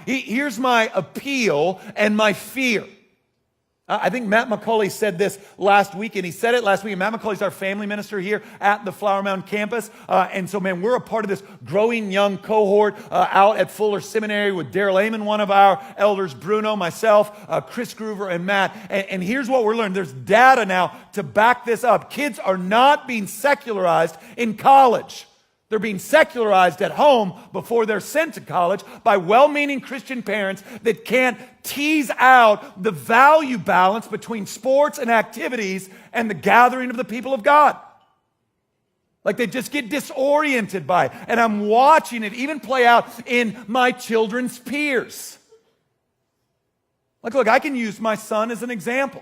Here's my appeal and my fear. I think Matt McCauley said this last week, and he said it last week. And Matt McCauley's our family minister here at the Flower Mound campus. And so, man, we're a part of this growing young cohort out at Fuller Seminary with Daryl Amon, one of our elders, Bruno, myself, Chris Groover, and Matt. And here's what we're learning. There's data now to back this up. Kids are not being secularized in college. They're being secularized at home before they're sent to college by well-meaning Christian parents that can't tease out the value balance between sports and activities and the gathering of the people of God. Like they just get disoriented by it. And I'm watching it even play out in my children's peers. Like, look, I can use my son as an example.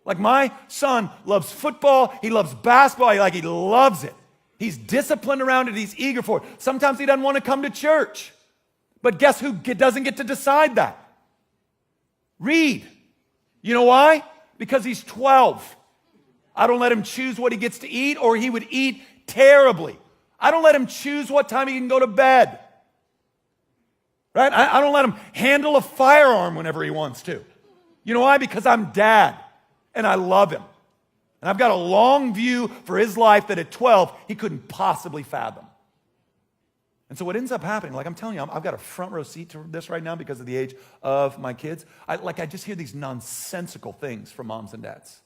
Like my son loves football, he loves basketball, he loves it. He's disciplined around it. He's eager for it. Sometimes he doesn't want to come to church. But guess who doesn't get to decide that? Reed. You know why? Because he's 12. I don't let him choose what he gets to eat, or he would eat terribly. I don't let him choose what time he can go to bed. Right? I don't let him handle a firearm whenever he wants to. You know why? Because I'm dad, and I love him. And I've got a long view for his life that at 12, he couldn't possibly fathom. And so what ends up happening, like I'm telling you, I've got a front row seat to this right now because of the age of my kids. I just hear these nonsensical things from moms and dads.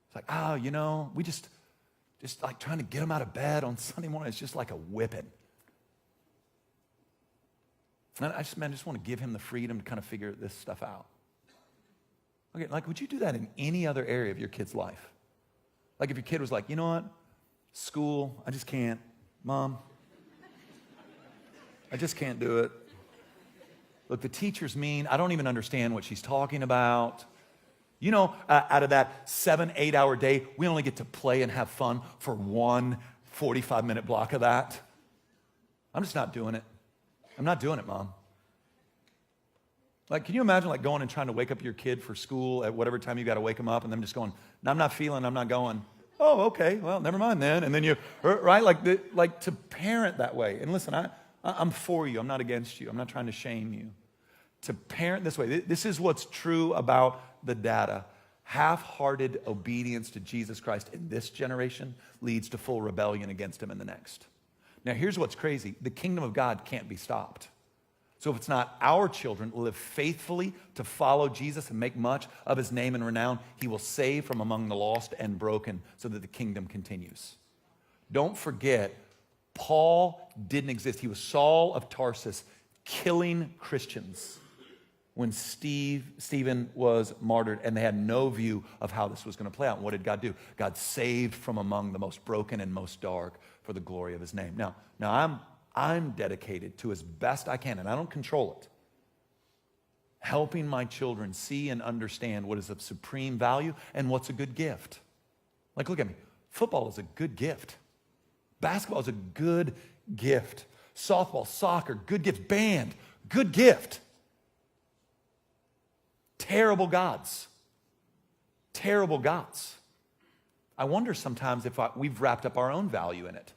It's like, we just like trying to get them out of bed on Sunday morning. It's just like a whipping. And I just want to give him the freedom to kind of figure this stuff out. Okay, like, would you do that in any other area of your kid's life? Like if your kid was like, you know what? School, I just can't. Mom, I just can't do it. Look, the teacher's mean. I don't even understand what she's talking about. You know, out of that 7-8 hour day, we only get to play and have fun for one 45-minute block of that. I'm just not doing it. I'm not doing it, Mom. Like, can you imagine like going and trying to wake up your kid for school at whatever time you got to wake them up, and them just going, no, I'm not feeling, I'm not going. Oh, okay, well, never mind then. And then you, right, like to parent that way. And listen, I'm for you. I'm not against you. I'm not trying to shame you. To parent this way, this is what's true about the data. Half-hearted obedience to Jesus Christ in this generation leads to full rebellion against him in the next. Now, here's what's crazy. The kingdom of God can't be stopped. So if it's not our children live faithfully to follow Jesus and make much of his name and renown, he will save from among the lost and broken so that the kingdom continues. Don't forget, Paul didn't exist. He was Saul of Tarsus, killing Christians when Stephen was martyred, and they had no view of how this was going to play out. And what did God do? God saved from among the most broken and most dark for the glory of his name. Now I'm dedicated to, as best I can, and I don't control it, helping my children see and understand what is of supreme value and what's a good gift. Like, look at me. Football is a good gift. Basketball is a good gift. Softball, soccer, good gift. Band, good gift. Terrible gods. Terrible gods. I wonder sometimes if we've wrapped up our own value in it.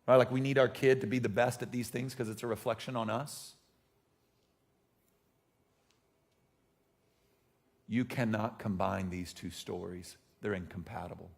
Right? Like we need our kid to be the best at these things because it's a reflection on us. You cannot combine these two stories. They're incompatible.